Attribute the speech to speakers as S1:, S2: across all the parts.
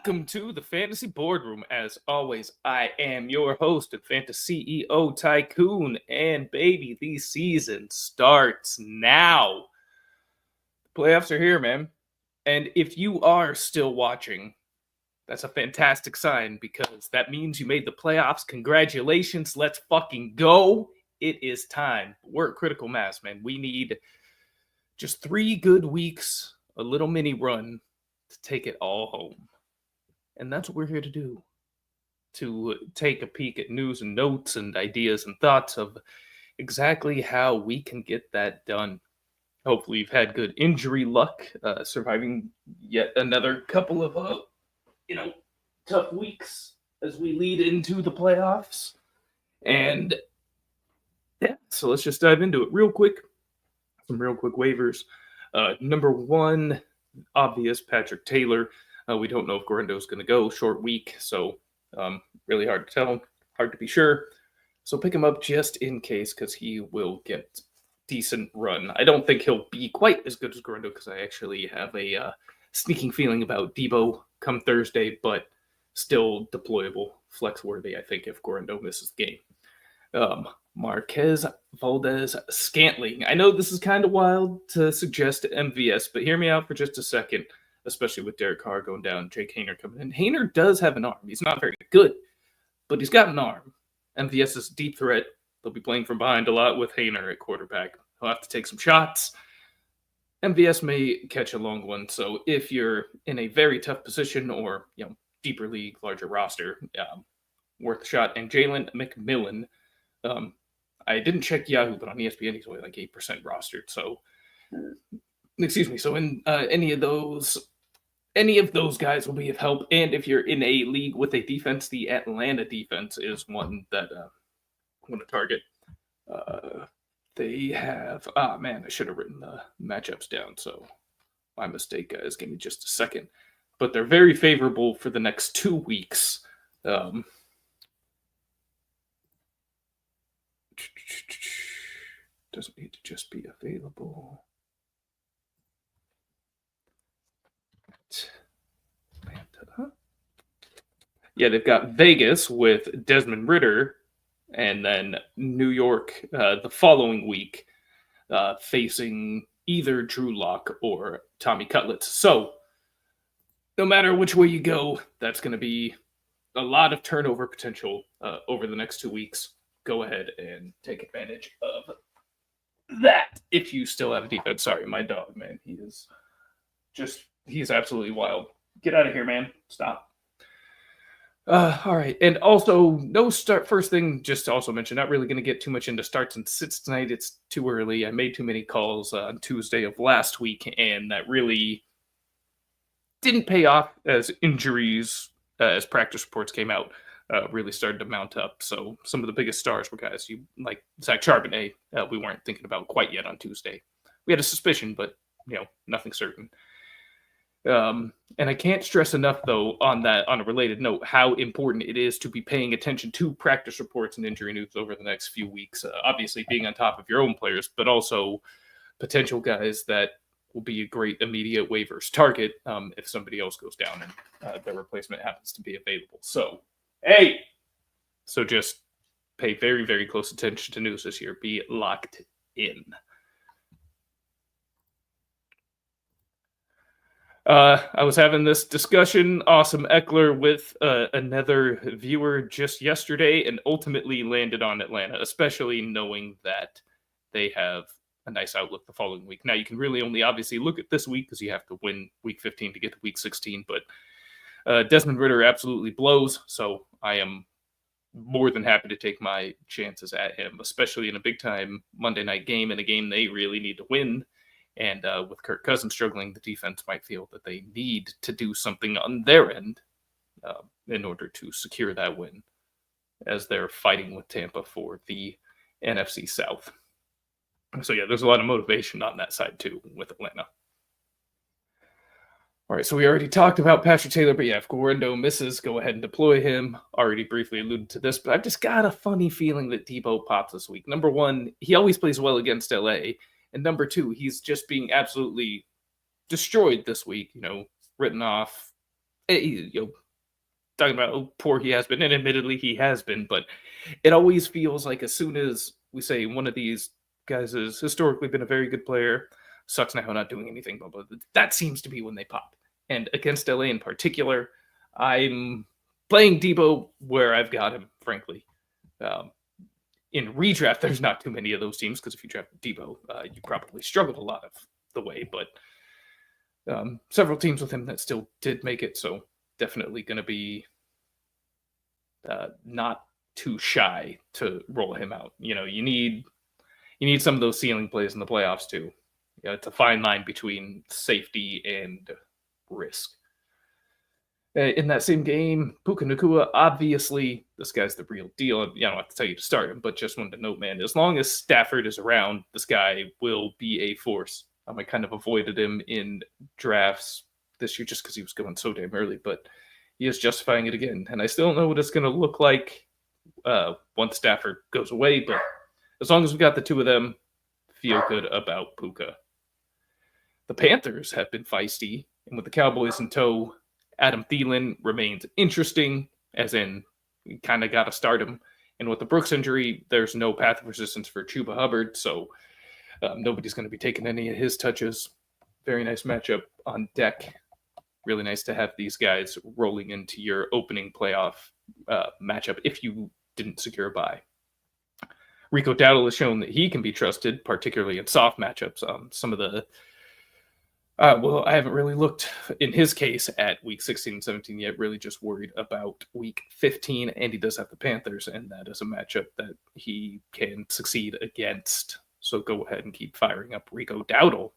S1: welcome to the Fantasy Boardroom. As always, I am your host and Fantasy CEO Tycoon, and baby, the season starts now. The playoffs are here, man. And if you are still watching, that's a fantastic sign because that means you made the playoffs. Congratulations. Let's fucking go. It is time. We're at critical mass, man. We need just 3 good weeks, a little mini run to take it all home. And that's what we're here to do. To take a peek at news and notes and ideas and thoughts of exactly how we can get that done. Hopefully you've had good injury luck, surviving yet another couple of tough weeks as we lead into the playoffs. And yeah, so let's just dive into it real quick. Some real quick waivers. Number 1, obvious, Patrick Taylor. We don't know if Guarendo's going to go. Short week, so really hard to tell. Hard to be sure. So pick him up just in case because he will get decent run. I don't think he'll be quite as good as Guarendo because I actually have a sneaking feeling about Debo come Thursday, but still deployable, flex-worthy, I think, if Guarendo misses the game. Marquez Valdez-Scantling. I know this is kind of wild to suggest MVS, but hear me out for just a second, especially with Derek Carr going down, Jake Haener coming in. Haener does have an arm. He's not very good, but he's got an arm. MVS is a deep threat. They'll be playing from behind a lot with Haener at quarterback. He'll have to take some shots. MVS may catch a long one, so if you're in a very tough position or deeper league, larger roster, worth a shot. And Jalen McMillan, I didn't check Yahoo, but on ESPN he's only like 8% rostered. So, excuse me. So in any of those guys will be of help. And if you're in a league with a defense, the Atlanta defense is one that I want to target. They have, I should have written the matchups down. So my mistake, guys. Give me just a second. But they're very favorable for the next 2 weeks. Doesn't need to just be available. Atlanta. Yeah, they've got Vegas with Desmond Ridder, and then New York the following week facing either Drew Lock or Tommy Cutlets. So no matter which way you go, that's going to be a lot of turnover potential over the next 2 weeks. Go ahead and take advantage of that if you still have a defense. Sorry, my dog, man. He's absolutely wild. Get out of here, man. Stop. All right. And also, no start. First thing, just to also mention, not really going to get too much into starts and sits tonight. It's too early. I made too many calls on Tuesday of last week, and that really didn't pay off as injuries, as practice reports came out, really started to mount up. So some of the biggest stars were guys like Zach Charbonnet. We weren't thinking about quite yet on Tuesday. We had a suspicion, but nothing certain. And I can't stress enough, though, on a related note, how important it is to be paying attention to practice reports and injury news over the next few weeks. Obviously, being on top of your own players, but also potential guys that will be a great immediate waivers target if somebody else goes down and their replacement happens to be available. So just pay very, very close attention to news this year. Be locked in. I was having this discussion, Awesome Eckler, with another viewer just yesterday and ultimately landed on Atlanta, especially knowing that they have a nice outlook the following week. Now, you can really only obviously look at this week because you have to win week 15 to get to week 16, but Desmond Ridder absolutely blows, so I am more than happy to take my chances at him, especially in a big-time Monday night game, in a game they really need to win. And with Kirk Cousins struggling, the defense might feel that they need to do something on their end in order to secure that win as they're fighting with Tampa for the NFC South. So, yeah, there's a lot of motivation on that side, too, with Atlanta. All right, so we already talked about Patrick Taylor, but yeah, if Guarendo misses, go ahead and deploy him. Already briefly alluded to this, but I've just got a funny feeling that Debo pops this week. Number 1, he always plays well against LA. And number 2, he's just being absolutely destroyed this week, written off talking about how poor he has been, and admittedly he has been, but it always feels like as soon as we say one of these guys has historically been a very good player, sucks now not doing anything, but that seems to be when they pop. And against LA in particular, I'm playing Debo where I've got him, frankly. In redraft, there's not too many of those teams because if you draft Debo, you probably struggled a lot of the way, but several teams with him that still did make it, so definitely going to be not too shy to roll him out. You need some of those ceiling plays in the playoffs too. It's a fine line between safety and risk. In that same game, Puka Nacua, obviously, this guy's the real deal. I don't have to tell you to start him, but just wanted to note, man, as long as Stafford is around, this guy will be a force. I kind of avoided him in drafts this year just because he was going so damn early, but he is justifying it again. And I still don't know what it's going to look like once Stafford goes away, but as long as we got the two of them, feel good about Puka. The Panthers have been feisty, and with the Cowboys in tow, Adam Thielen remains interesting, as in, we kind of got to start him. And with the Brooks injury, there's no path of resistance for Chuba Hubbard, so nobody's going to be taking any of his touches. Very nice matchup on deck. Really nice to have these guys rolling into your opening playoff matchup if you didn't secure a bye. Rico Dowdle has shown that he can be trusted, particularly in soft matchups. Some of the I haven't really looked in his case at week 16 and 17 yet, really just worried about week 15, and he does have the Panthers, and that is a matchup that he can succeed against. So go ahead and keep firing up Rico Dowdle.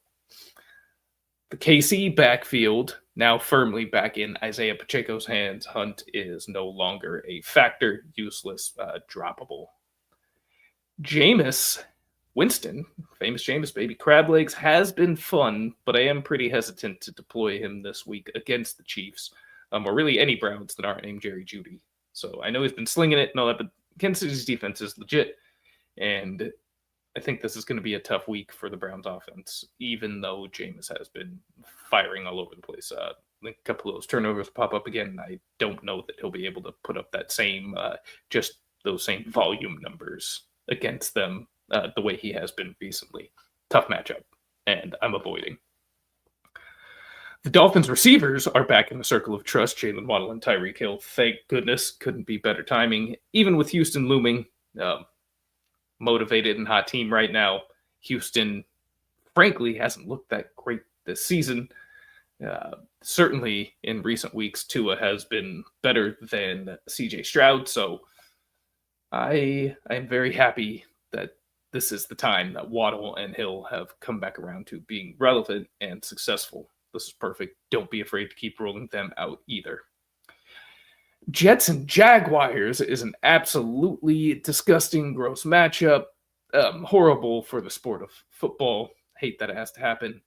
S1: The KC backfield now firmly back in Isaiah Pacheco's hands. Hunt is no longer a factor, useless, droppable. Jameis Winston, famous Jameis baby, crab legs, has been fun, but I am pretty hesitant to deploy him this week against the Chiefs, or really any Browns that aren't named Jerry Jeudy. So I know he's been slinging it and all that, but Kansas City's defense is legit, and I think this is going to be a tough week for the Browns offense, even though Jameis has been firing all over the place. A couple of those turnovers pop up again, and I don't know that he'll be able to put up that same, just those same volume numbers against them the way he has been recently. Tough matchup, and I'm avoiding. The Dolphins receivers are back in the circle of trust. Jalen Waddle and Tyreek Hill, thank goodness, couldn't be better timing. Even with Houston looming, motivated and hot team right now, Houston, frankly, hasn't looked that great this season. Certainly in recent weeks, Tua has been better than CJ Stroud, so I am very happy that this is the time that Waddle and Hill have come back around to being relevant and successful. This is perfect. Don't be afraid to keep rolling them out either. Jets and Jaguars is an absolutely disgusting, gross matchup. Horrible for the sport of football. Hate that it has to happen.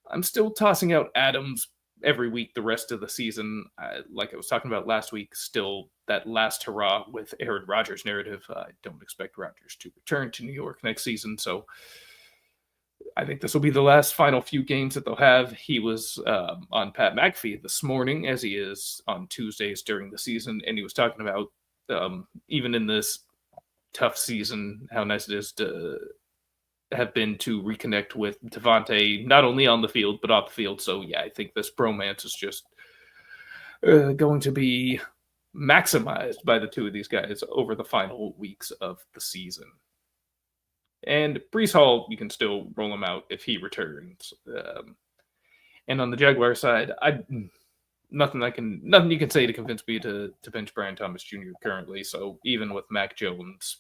S1: I'm still tossing out Adams every week the rest of the season. Like I was talking about last week, still that last hurrah with Aaron Rodgers narrative. I don't expect Rodgers to return to New York next season, so I think this will be the last final few games that they'll have. He was on Pat McAfee this morning, as he is on Tuesdays during the season, and he was talking about even in this tough season, how nice it is to have been to reconnect with Devontae, not only on the field, but off the field. So, yeah, I think this bromance is just going to be maximized by the two of these guys over the final weeks of the season. And Breece Hall, you can still roll him out if he returns. And on the Jaguar side, nothing you can say to convince me to bench Brian Thomas Jr. currently. So even with Mac Jones,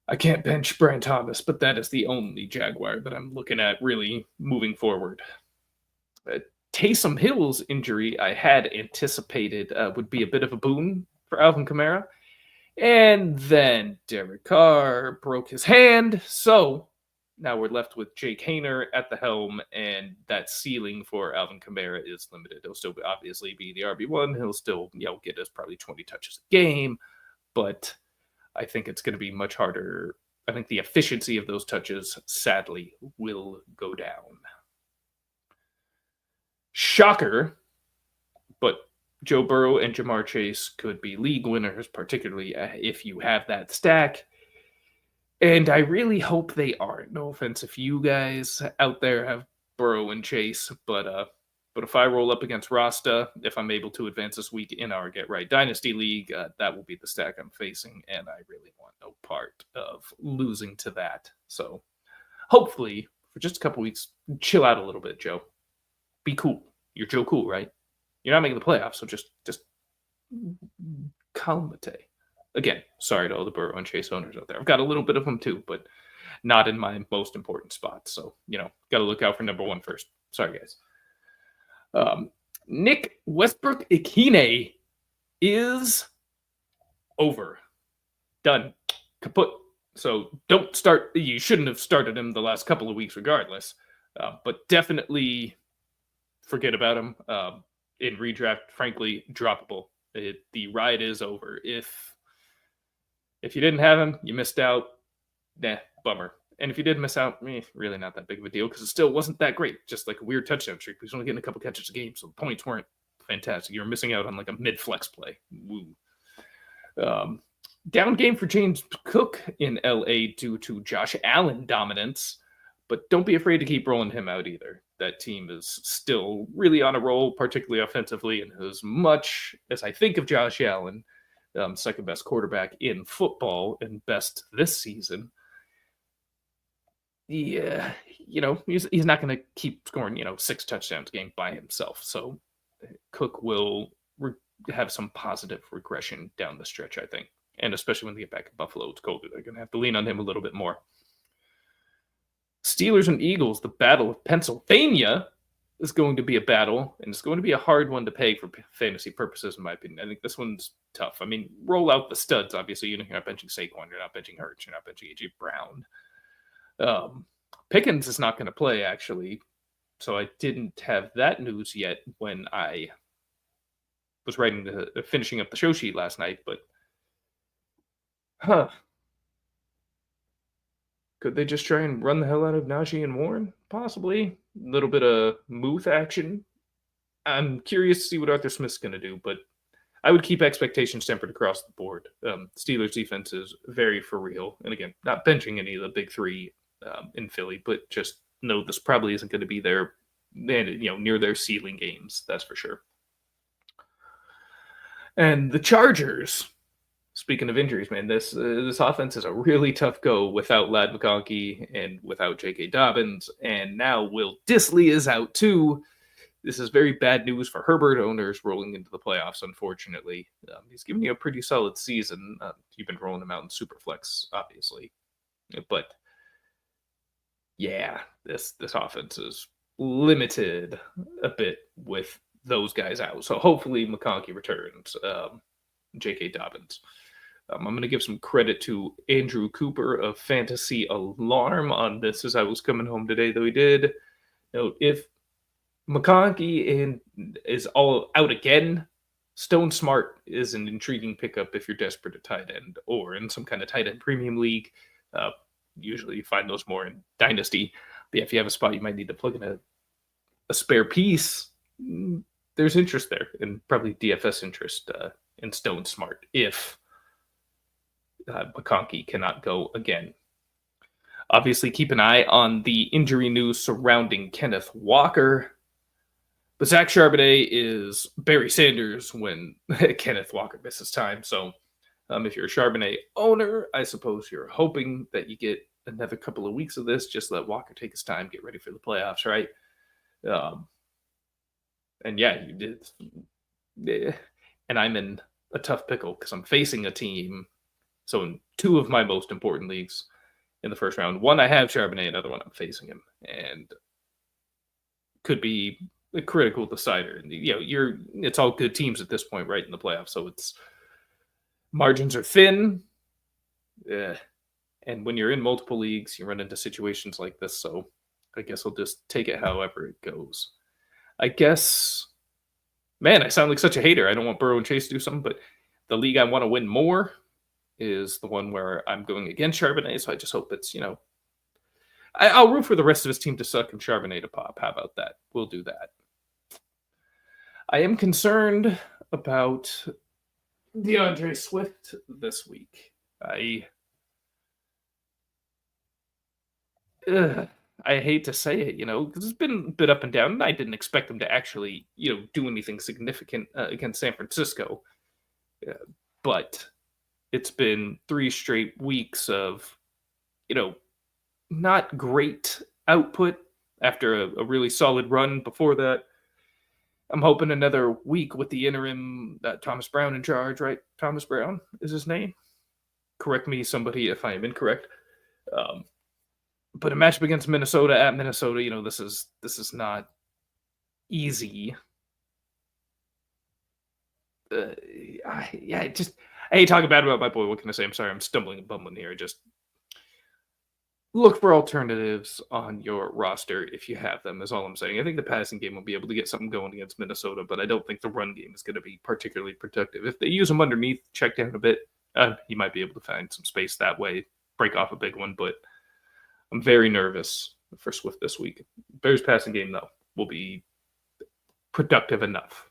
S1: I can't bench Brian Thomas, but that is the only Jaguar that I'm looking at really moving forward. Taysom Hill's injury I had anticipated would be a bit of a boon for Alvin Kamara. And then Derek Carr broke his hand. So now we're left with Jake Haener at the helm, and that ceiling for Alvin Kamara is limited. He'll still obviously be the RB1. He'll still get us probably 20 touches a game, but I think it's going to be much harder. I think the efficiency of those touches, sadly, will go down. Shocker, but Joe Burrow and Jamar Chase could be league winners, particularly if you have that stack. And I really hope they are. No offense if you guys out there have Burrow and Chase, but if I roll up against Rasta, if I'm able to advance this week in our Get Right Dynasty League, that will be the stack I'm facing, and I really want no part of losing to that. So hopefully, for just a couple weeks, chill out a little bit, Joe. Be cool. You're Joe Cool, right? You're not making the playoffs, so just calmate. Again, sorry to all the Burrow and Chase owners out there. I've got a little bit of them too, but not in my most important spots. So, got to look out for number one first. Sorry, guys. Nick Westbrook Ikine is over. Done. Kaput. So don't start. You shouldn't have started him the last couple of weeks regardless. But definitely forget about him. In redraft, frankly, droppable. The ride is over. If you didn't have him, you missed out. Nah, bummer. And if you did miss out, really not that big of a deal because it still wasn't that great. Just like a weird touchdown streak. He was only getting a couple catches a game, so the points weren't fantastic. You were missing out on like a mid-flex play. Woo. Down game for James Cook in LA due to Josh Allen dominance, but don't be afraid to keep rolling him out either. That team is still really on a roll, particularly offensively, and as much as I think of Josh Allen, second best quarterback in football and best this season, yeah, he's not going to keep scoring, 6 touchdowns a game by himself. So Cook will have some positive regression down the stretch, I think. And especially when they get back in Buffalo, it's colder. They're going to have to lean on him a little bit more. Steelers and Eagles, the Battle of Pennsylvania is going to be a battle, and it's going to be a hard one to peg for fantasy purposes, in my opinion. I think this one's tough. I mean, roll out the studs, obviously. You're not benching Saquon, you're not benching Hurts, you're not benching A.J. Brown. Pickens is not going to play, actually, so I didn't have that news yet when I was finishing up the show sheet last night, but could they just try and run the hell out of Najee and Warren? Possibly. A little bit of Muth action. I'm curious to see what Arthur Smith's going to do, but I would keep expectations tempered across the board. Steelers defense is very for real. And again, not benching any of the big three in Philly, but just know this probably isn't going to be their, near their ceiling games. That's for sure. And the Chargers, speaking of injuries, man, this offense is a really tough go without Ladd McConkey and without J.K. Dobbins. And now Will Dissly is out too. This is very bad news for Herbert owners rolling into the playoffs, unfortunately. He's giving you a pretty solid season. You've been rolling him out in Superflex, obviously. But, yeah, this offense is limited a bit with those guys out. So hopefully McConkey returns. J.K. Dobbins. I'm going to give some credit to Andrew Cooper of Fantasy Alarm on this as I was coming home today, though he did note if McConkey is all out again, Stone Smart is an intriguing pickup if you're desperate at tight end or in some kind of tight end premium league. Usually you find those more in Dynasty. But yeah, if you have a spot you might need to plug in a spare piece, there's interest there, and probably DFS interest in Stone Smart if McConkey cannot go again. Obviously, keep an eye on the injury news surrounding Kenneth Walker. But Zach Charbonnet is Barry Sanders when Kenneth Walker misses time. So if you're a Charbonnet owner, I suppose you're hoping that you get another couple of weeks of this. Just let Walker take his time, get ready for the playoffs, right? And yeah, you did. And I'm in a tough pickle because I'm facing a team. So in 2 of my most important leagues in the first round, one I have Charbonnet, another one I'm facing him, and could be a critical decider. And it's all good teams at this point, right in the playoffs. So it's margins are thin. And when you're in multiple leagues, you run into situations like this. So I guess I'll just take it however it goes. I guess, man, I sound like such a hater. I don't want Burrow and Chase to do something, but the league I want to win more is the one where I'm going against Charbonnet. So I just hope it's, I'll root for the rest of his team to suck and Charbonnet to pop. How about that? We'll do that. I am concerned about DeAndre Swift this week. I hate to say it, because it's been a bit up and down, and I didn't expect him to actually, do anything significant against San Francisco. But it's been 3 straight weeks of, not great output after a really solid run before that. I'm hoping another week with the interim Thomas Brown in charge, right? Thomas Brown is his name. Correct me, somebody, if I am incorrect. But a matchup against Minnesota at Minnesota, this is not easy. I hate talking bad about my boy. What can I say? I'm sorry, I'm stumbling and bumbling here. Just look for alternatives on your roster if you have them, is all I'm saying. I think the passing game will be able to get something going against Minnesota, but I don't think the run game is going to be particularly productive. If they use them underneath, check down a bit, you might be able to find some space that way, break off a big one, but I'm very nervous for Swift this week. Bears passing game, though, will be productive enough.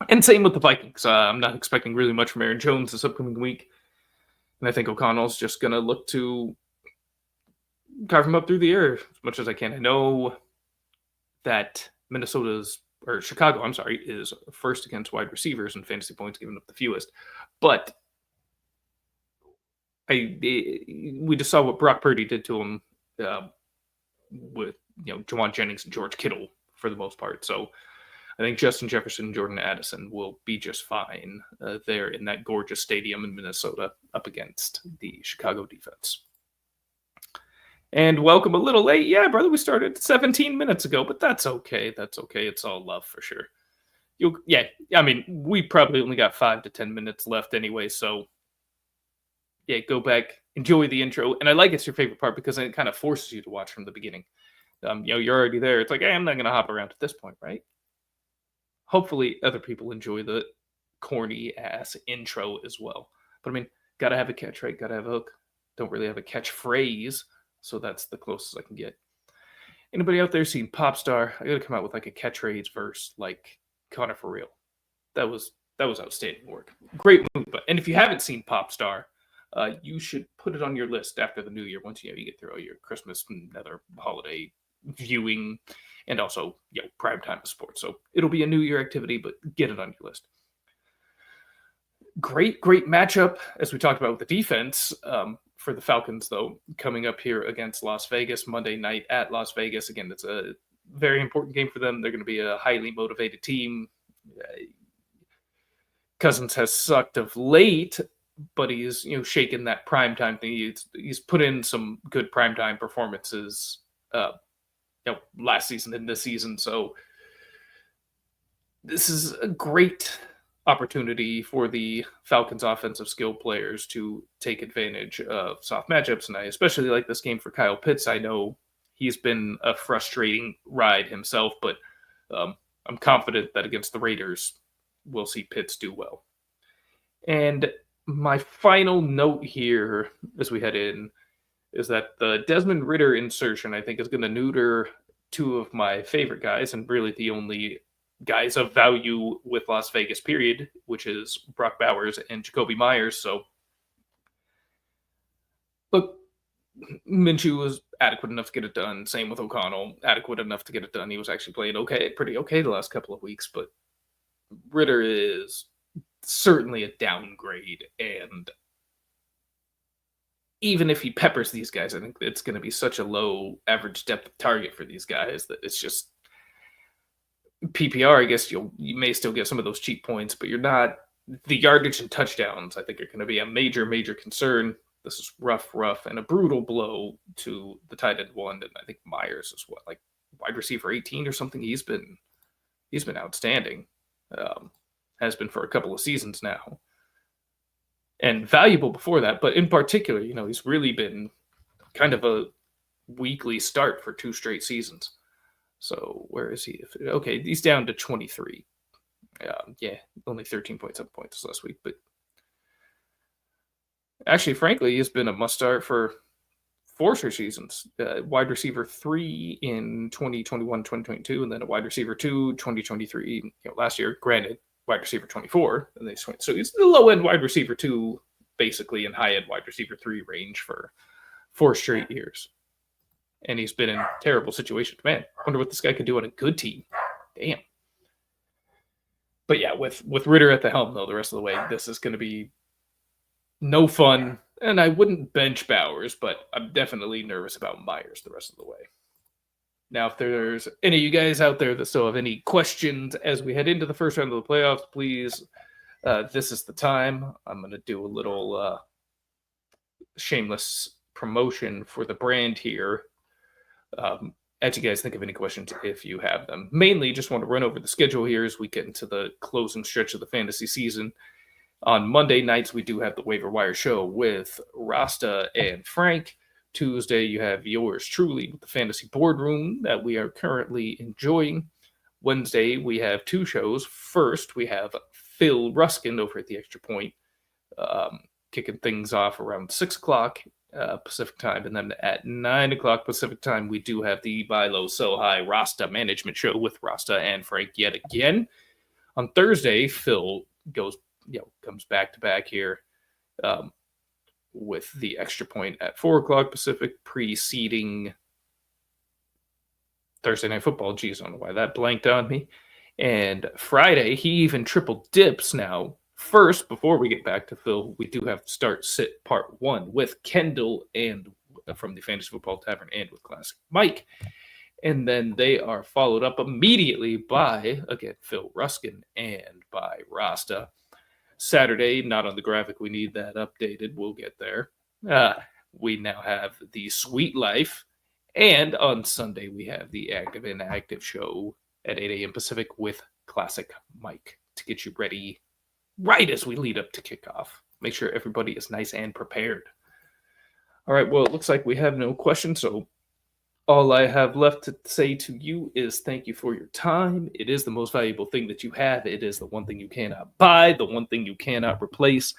S1: And same with the Vikings. I'm not expecting really much from Aaron Jones this upcoming week. And I think O'Connell's just going to look to carve him up through the air as much as I can. I know that Chicago, is first against wide receivers in fantasy points, giving up the fewest. But we just saw what Brock Purdy did to him with Juwan Jennings and George Kittle for the most part. So I think Justin Jefferson and Jordan Addison will be just fine there in that gorgeous stadium in Minnesota up against the Chicago defense. And welcome a little late. Yeah, brother, we started 17 minutes ago, but that's okay. That's okay. It's all love for sure. We probably only got 5 to 10 minutes left anyway, so yeah, go back, enjoy the intro. And I like it's your favorite part because it kind of forces you to watch from the beginning. You're already there. It's like, hey, I'm not going to hop around at this point, right? Hopefully other people enjoy the corny ass intro as well. But gotta have a catch, right? Gotta have a hook. Don't really have a catchphrase, so that's the closest I can get. Anybody out there seen Popstar? I gotta come out with like a catchphrase verse, like Connor for real. That was outstanding work. Great movie. And if you haven't seen Popstar, you should put it on your list after the new year once you get through all your Christmas and other holiday viewing and also prime time of sports. So it'll be a new year activity, but get it on your list. Great matchup, as we talked about with the defense for the Falcons, though, coming up here against Las Vegas Monday night at Las Vegas. Again, it's a very important game for them. They're going to be a highly motivated team. Cousins has sucked of late, but he's shaken that primetime thing. He's put in some good primetime performances last season and this season. So this is a great opportunity for the Falcons offensive skill players to take advantage of soft matchups. And I especially like this game for Kyle Pitts. I know he's been a frustrating ride himself, but I'm confident that against the Raiders, we'll see Pitts do well. And my final note here as we head in is that the Desmond Ridder insertion, I think, is going to neuter 2 of my favorite guys, and really the only guys of value with Las Vegas, period, which is Brock Bowers and Jacoby Myers. So, look, Minshew was adequate enough to get it done. Same with O'Connell, adequate enough to get it done. He was actually playing pretty okay the last couple of weeks, but Ridder is certainly a downgrade, and even if he peppers these guys, I think it's going to be such a low average depth of target for these guys that it's just PPR. I guess you may still get some of those cheap points, but you're not. The yardage and touchdowns, I think, are going to be a major concern. This is rough, and a brutal blow to the tight end one, and I think Myers as well, like wide receiver 18 or something. He's been outstanding. Has been for a couple of seasons now. And valuable before that, but in particular, he's really been kind of a weekly start for 2 straight seasons. So where is he? Okay, he's down to 23. Only 13.7 points last week. But actually, frankly, he's been a must start for 4 straight seasons. Wide receiver 3 in 2021, 2022, and then a wide receiver 2, 2023. Last year, granted, wide receiver 24, and they swing. So he's the low end wide receiver 2, basically, and high end wide receiver 3 range for 4 straight years. And he's been in terrible situations. Man, I wonder what this guy could do on a good team. Damn. But yeah, with Ritter at the helm, though, the rest of the way, this is going to be no fun. And I wouldn't bench Bowers, but I'm definitely nervous about Myers the rest of the way. Now, if there's any of you guys out there that still have any questions as we head into the first round of the playoffs, please, this is the time. I'm going to do a little shameless promotion for the brand here. As you guys think of any questions, if you have them. Mainly, just want to run over the schedule here as we get into the closing stretch of the fantasy season. On Monday nights, we do have the Waiver Wire Show with Rasta and Frank. Tuesday, you have yours truly with the Fantasy Boardroom that we are currently enjoying. Wednesday, we have 2 shows. First, we have Phil Ruskin over at the Extra Point, kicking things off around 6 o'clock Pacific time. And then at 9 o'clock Pacific time, we do have the Buy Low, Sell High Rasta Management Show with Rasta and Frank yet again. On Thursday, Phil comes back to back here with the Extra Point at 4 o'clock Pacific, preceding Thursday Night Football. Geez, I don't know why that blanked on me. And Friday, he even triple dips now. First, before we get back to Phil, we do have Start Sit Part 1 with Kendall and from the Fantasy Football Tavern and with Classic Mike. And then they are followed up immediately by, again, Phil Ruskin and by Rasta. Saturday, not on the graphic. We need that updated. We'll get there. We now have the Sweet Life. And on Sunday, we have the Active Inactive show at 8 a.m. Pacific with Classic Mike to get you ready right as we lead up to kickoff. Make sure everybody is nice and prepared. All right, well, it looks like we have no questions, so all I have left to say to you is thank you for your time. It is the most valuable thing that you have. It is the one thing you cannot buy, the one thing you cannot replace.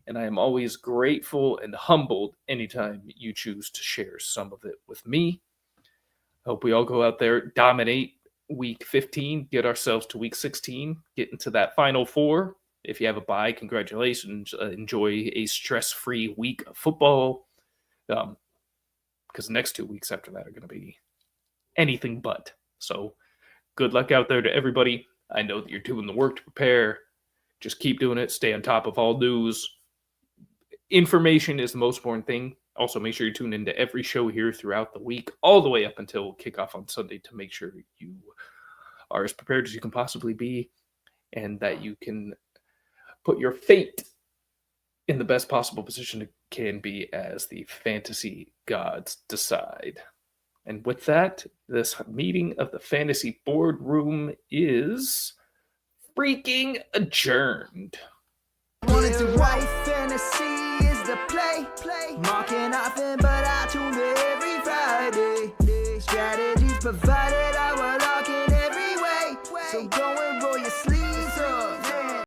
S1: And I am always grateful and humbled anytime you choose to share some of it with me. I hope we all go out there, dominate week 15, get ourselves to week 16, get into that final 4. If you have a bye, congratulations. Enjoy a stress-free week of football. Because the next 2 weeks after that are going to be anything but. So good luck out there to everybody. I know that you're doing the work to prepare. Just keep doing it. Stay on top of all news. Information is the most important thing. Also, make sure you tune into every show here throughout the week, all the way up until kickoff on Sunday to make sure you are as prepared as you can possibly be and that you can put your fate in the best possible position it can be as the fantasy gods decide. And with that, this meeting of the Fantasy Boardroom is freaking adjourned.
S2: Fantasy is the play. Marking nothing, but I tune in every Friday. Strategies provided, I will lock in every way. So go